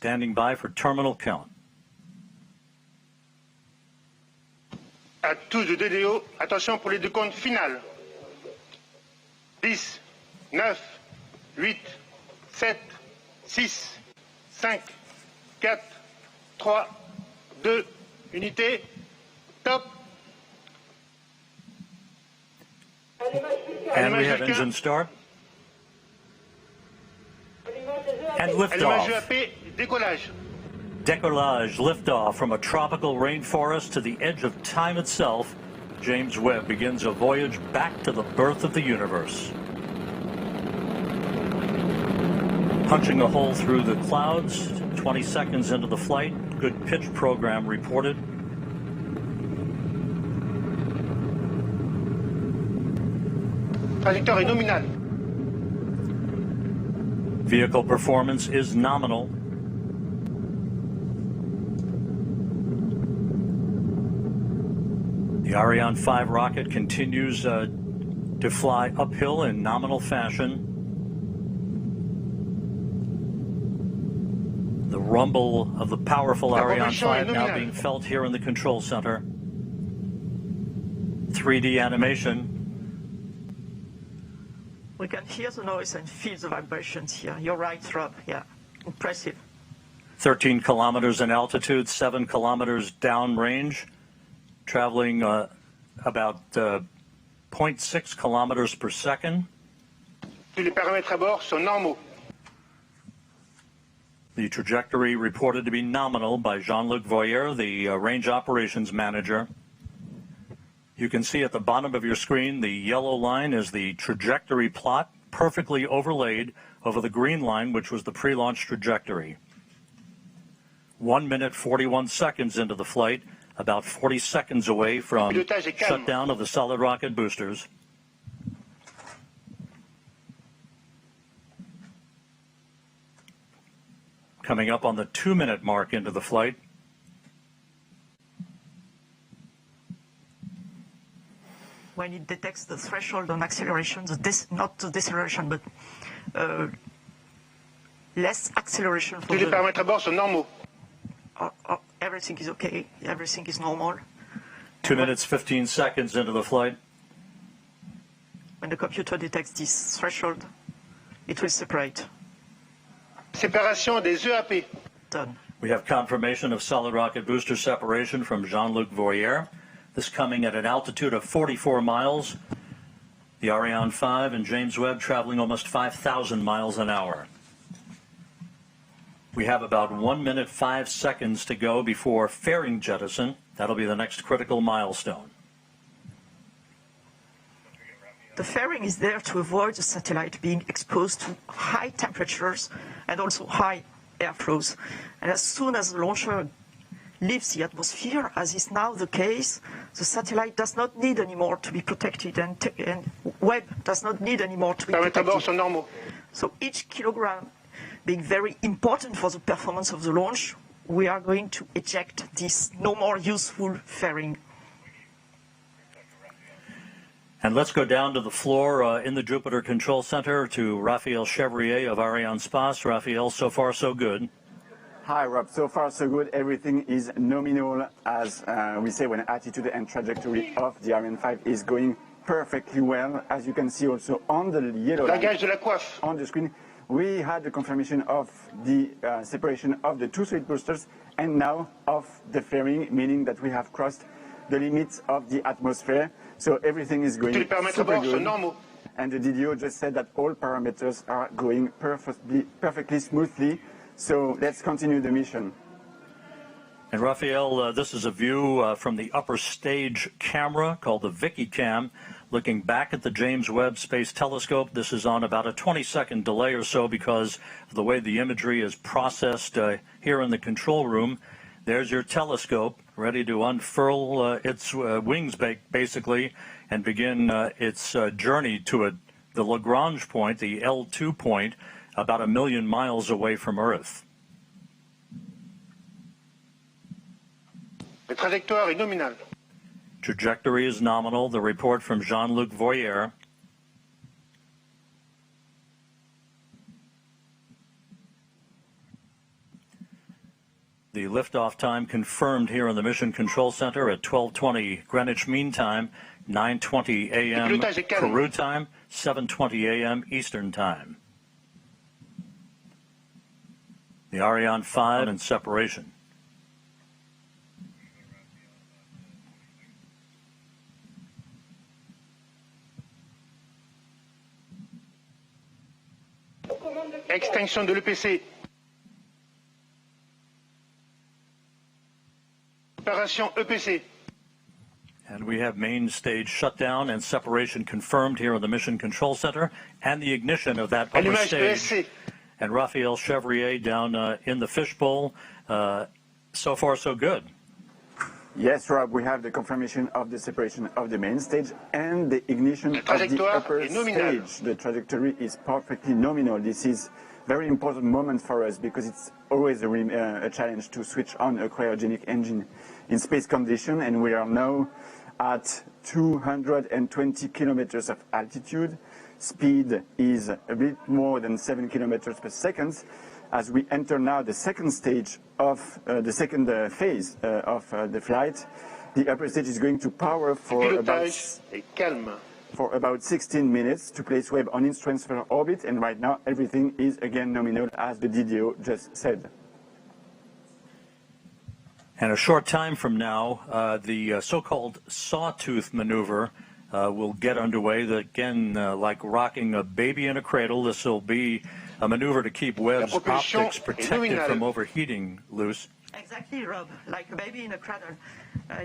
standing by for terminal count. À tous de DDO, attention pour les décomptes finales. 10, 9, 8, 7, 6, 5, 4, 3, 2, unité, top. And we have engine start. And liftoff. Décollage. Decollage, liftoff from a tropical rainforest to the edge of time itself. James Webb begins a voyage back to the birth of the universe. Punching a hole through the clouds, 20 seconds into the flight. Good pitch program reported. Trajectoire est nominale. Vehicle performance is nominal. The Ariane 5 rocket continues to fly uphill in nominal fashion. The rumble of the powerful Ariane 5 now being felt here in the control center. 3D animation. We can hear the noise and feel the vibrations here. You're right, Rob. Yeah, impressive. 13 kilometers in altitude, 7 kilometers downrange, traveling about 0.6 kilometers per second. Tous les paramètres à bord sont normaux. The trajectory reported to be nominal by Jean-Luc Voyer, the range operations manager. You can see at the bottom of your screen, the yellow line is the trajectory plot, perfectly overlaid over the green line, which was the pre-launch trajectory. 1 minute, 41 seconds into the flight, about 40 seconds away from shutdown of the solid rocket boosters. Coming up on the 2-minute mark into the flight. When it detects the threshold on acceleration, not the deceleration, but less acceleration. Tous les paramètres à bord sont normaux. Everything is okay. Everything is normal. 2 minutes, 15 seconds into the flight. When the computer detects this threshold, it will separate. Séparation des EAP. Done. We have confirmation of solid rocket booster separation from Jean-Luc Voyer. This coming at an altitude of 44 miles. The Ariane 5 and James Webb traveling almost 5,000 miles an hour. We have about 1 minute, 5 seconds to go before fairing jettison. That'll be the next critical milestone. The fairing is there to avoid the satellite being exposed to high temperatures and also high airflows. And as soon as the launcher leaves the atmosphere, as is now the case, the satellite does not need anymore to be protected, and Webb does not need anymore to be protected. So each kilogram being very important for the performance of the launch, we are going to eject this no more useful fairing. And let's go down to the floor in the Jupiter Control Center to Raphael Chevrier of Arianespace. Raphael, so far so good. Hi, Rob. So far, so good. Everything is nominal, as we say, when attitude and trajectory of the Ariane 5 is going perfectly well. As you can see also on the yellow line on the screen, we had the confirmation of the separation of the two solid boosters and now of the fairing, meaning that we have crossed the limits of the atmosphere. So everything is going super good. And the DDO just said that all parameters are going perfectly smoothly. So let's continue the mission. And Raphael, this is a view from the upper stage camera called the Vicky Cam, looking back at the James Webb Space Telescope. This is on about a 20-second delay or so because of the way the imagery is processed here in the control room. There's your telescope ready to unfurl its wings basically and begin its journey to the Lagrange point, the L2 point, about 1 million miles away from Earth. La trajectoire est nominale. Trajectory is nominal. The report from Jean-Luc Voyer. The liftoff time confirmed here in the Mission Control Center at 12:20 Greenwich Mean Time, 9:20 a.m. Peru time, 7:20 a.m. Eastern Time. The Ariane 5 in separation. Extinction de l'EPC. Opération EPC. And we have main stage shutdown and separation confirmed here in the Mission Control Center, and the ignition of that upper stage. And Raphael Chevrier down in the fishbowl. So far, so good. Yes, Rob, we have the confirmation of the separation of the main stage and the ignition of the upper stage. The trajectory is perfectly nominal. This is a very important moment for us because it's always a challenge to switch on a cryogenic engine in space condition, and we are now at 220 kilometers of altitude. Speed is a bit more than 7 kilometers per second. As we enter now the second stage of the second phase of the flight, the upper stage is going to power for about 16 minutes to place Webb on its transfer orbit, and right now everything is again nominal, as the DDO just said. And a short time from now, the so-called sawtooth maneuver will get underway. Again, like rocking a baby in a cradle, this will be a maneuver to keep Webb's optics protected from overheating, Luce. Exactly, Rob. Like a baby in a cradle.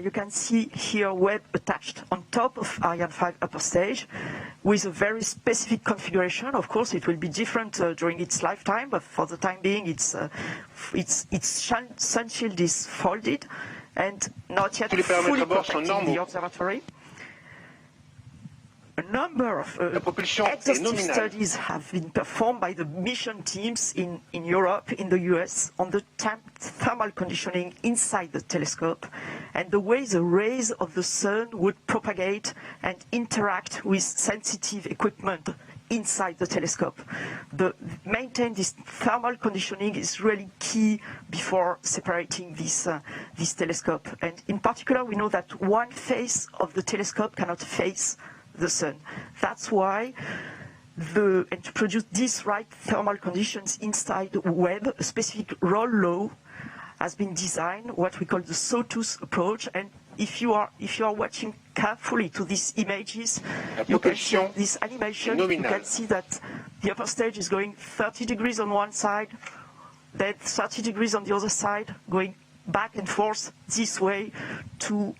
You can see here Webb attached on top of Ariane 5 upper stage with a very specific configuration. Of course, it will be different during its lifetime, but for the time being, its sun shield is folded and not yet fully protecting the observatory. A number of exhaustive studies have been performed by the mission teams in Europe, in the US, on the thermal conditioning inside the telescope and the way the rays of the sun would propagate and interact with sensitive equipment inside the telescope. Maintain this thermal conditioning is really key before separating this telescope. And in particular, we know that one face of the telescope cannot face the sun. That's why, and to produce these right thermal conditions inside Webb, a specific roll law has been designed, what we call the sawtooth approach. And if you are watching carefully to these images, you can see this animation. You can see that the upper stage is going 30 degrees on one side, then 30 degrees on the other side, going back and forth this way to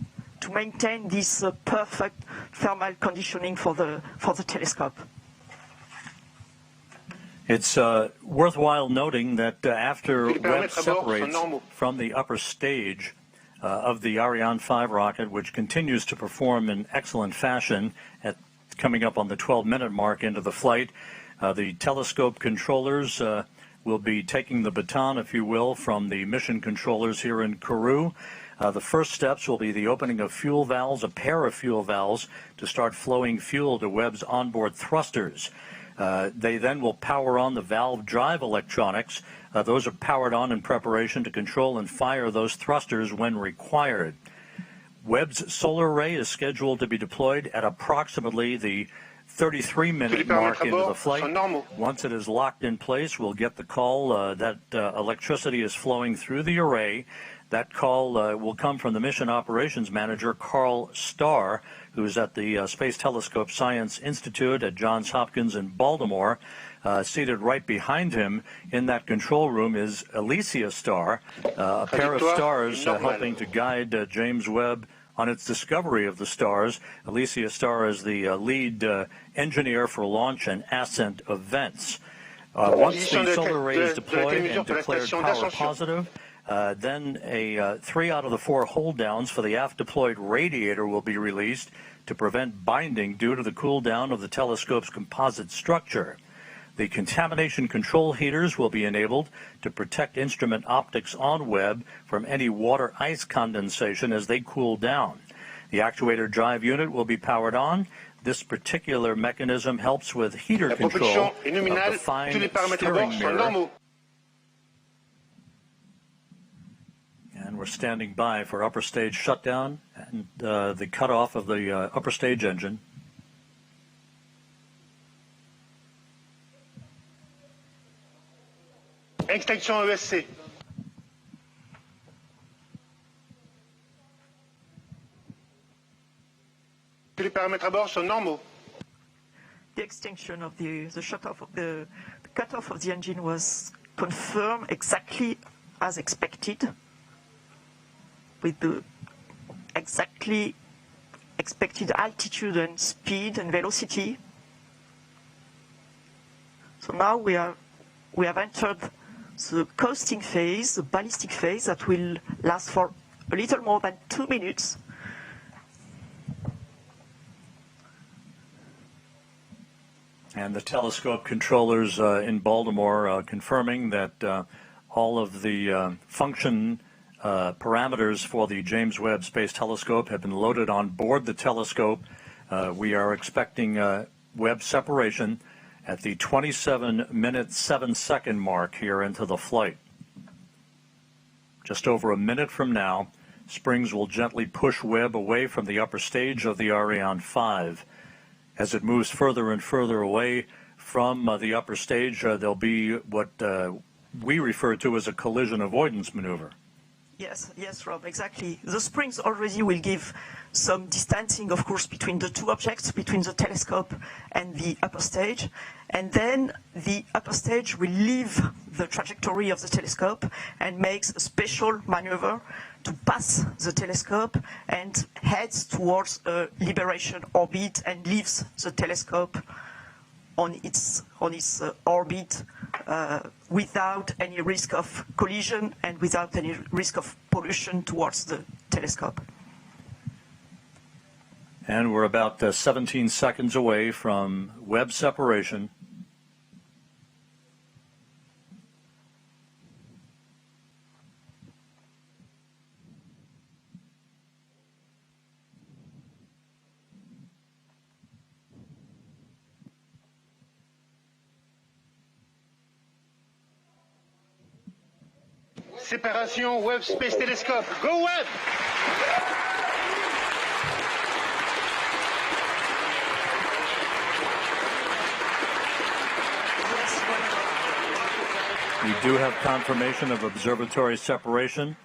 maintain this perfect thermal conditioning for the telescope. It's worthwhile noting that after Webb separates from the upper stage of the Ariane 5 rocket, which continues to perform in excellent fashion coming up on the 12-minute mark into the flight, the telescope controllers will be taking the baton, if you will, from the mission controllers here in Kourou. The first steps will be the opening of fuel valves, a pair of fuel valves, to start flowing fuel to Webb's onboard thrusters. They then will power on the valve drive electronics. Those are powered on in preparation to control and fire those thrusters when required. Webb's solar array is scheduled to be deployed at approximately the 33-minute mark into the flight. Once it is locked in place, we'll get the call that electricity is flowing through the array. That call will come from the Mission Operations Manager, Carl Starr, who's at the Space Telescope Science Institute at Johns Hopkins in Baltimore. Seated right behind him in that control room is Alicia Starr, a pair of stars helping to guide James Webb on its discovery of the stars. Alicia Starr is the lead engineer for launch and ascent events. Once the solar array is deployed and declared power positive, then 3 out of the 4 hold downs for the aft deployed radiator will be released to prevent binding due to the cool down of the telescope's composite structure. The contamination control heaters will be enabled to protect instrument optics on Webb from any water ice condensation as they cool down. The actuator drive unit will be powered on. This particular mechanism helps with heater control of the fine steering mirror. And we're standing by for upper stage shutdown and the cutoff of the upper stage engine. Extinction ESC. Les paramètres à bord sont normaux. The extinction of the shut-off of the cut-off of the engine was confirmed exactly as expected, with the exactly expected altitude and speed and velocity. So now we have entered the coasting phase, the ballistic phase, that will last for a little more than 2 minutes. And the telescope controllers in Baltimore confirming that all of the function parameters for the James Webb Space Telescope have been loaded on board the telescope. We are expecting Webb separation at the 27-minute 7-second mark here into the flight. Just over a minute from now, springs will gently push Webb away from the upper stage of the Ariane 5. As it moves further and further away from the upper stage, there'll be what we refer to as a collision avoidance maneuver. Yes, Rob, exactly. The springs already will give some distancing, of course, between the two objects, between the telescope and the upper stage. And then the upper stage will leave the trajectory of the telescope and makes a special maneuver to pass the telescope and heads towards a liberation orbit and leaves the telescope on its orbit without any risk of collision and without any risk of pollution towards the telescope. And we're about 17 seconds away from Webb separation. Séparation Webb Space Telescope. Go Webb! We do have confirmation of observatory separation.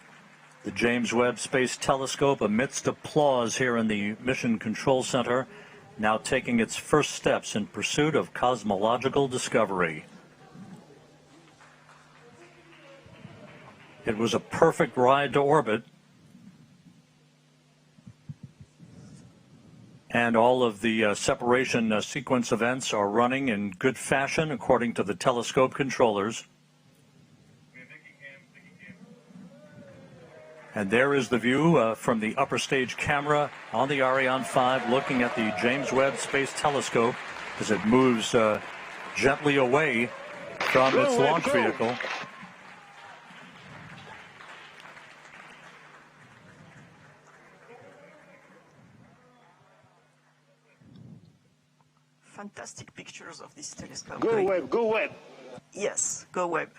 The James Webb Space Telescope, amidst applause here in the Mission Control Center, now taking its first steps in pursuit of cosmological discovery. It was a perfect ride to orbit, and all of the separation sequence events are running in good fashion according to the telescope controllers. And there is the view from the upper stage camera on the Ariane 5 looking at the James Webb Space Telescope as it moves gently away from its launch vehicle. Fantastic pictures of this telescope. Go Webb, go Webb. Yes, go Webb.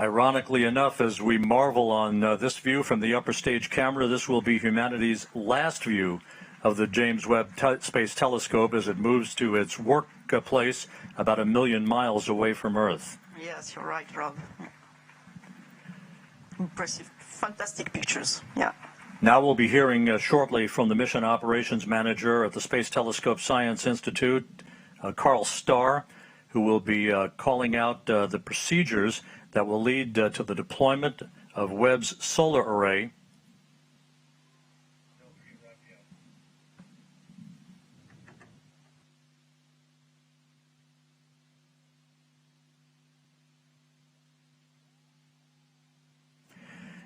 Ironically enough, as we marvel on this view from the upper stage camera, this will be humanity's last view of the James Webb Space Telescope as it moves to its workplace about 1 million miles away from Earth. Yes, you're right, Rob. Impressive, fantastic pictures. Yeah. Now we'll be hearing shortly from the Mission Operations Manager at the Space Telescope Science Institute, Carl Starr, who will be calling out the procedures that will lead to the deployment of Webb's solar array.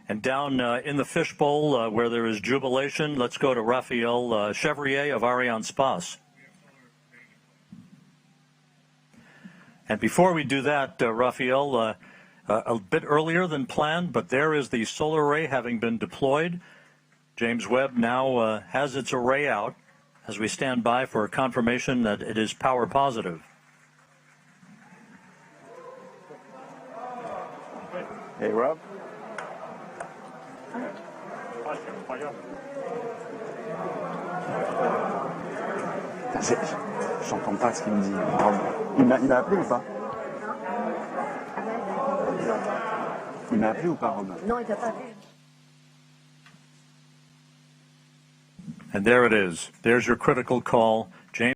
And down in the fishbowl where there is jubilation, let's go to Raphael Chevrier of Arianespace. And before we do that, Raphael, a bit earlier than planned, but there is the solar array having been deployed. James Webb now has its array out as we stand by for a confirmation that it is power positive. Hey, Rob. J'entends pas ce qu'il me dit. Rob. Il m'a appelé ou pas? Il m'a appelé ou pas, Rob? Non, il t'a pas appelé. And there it is. There's your critical call.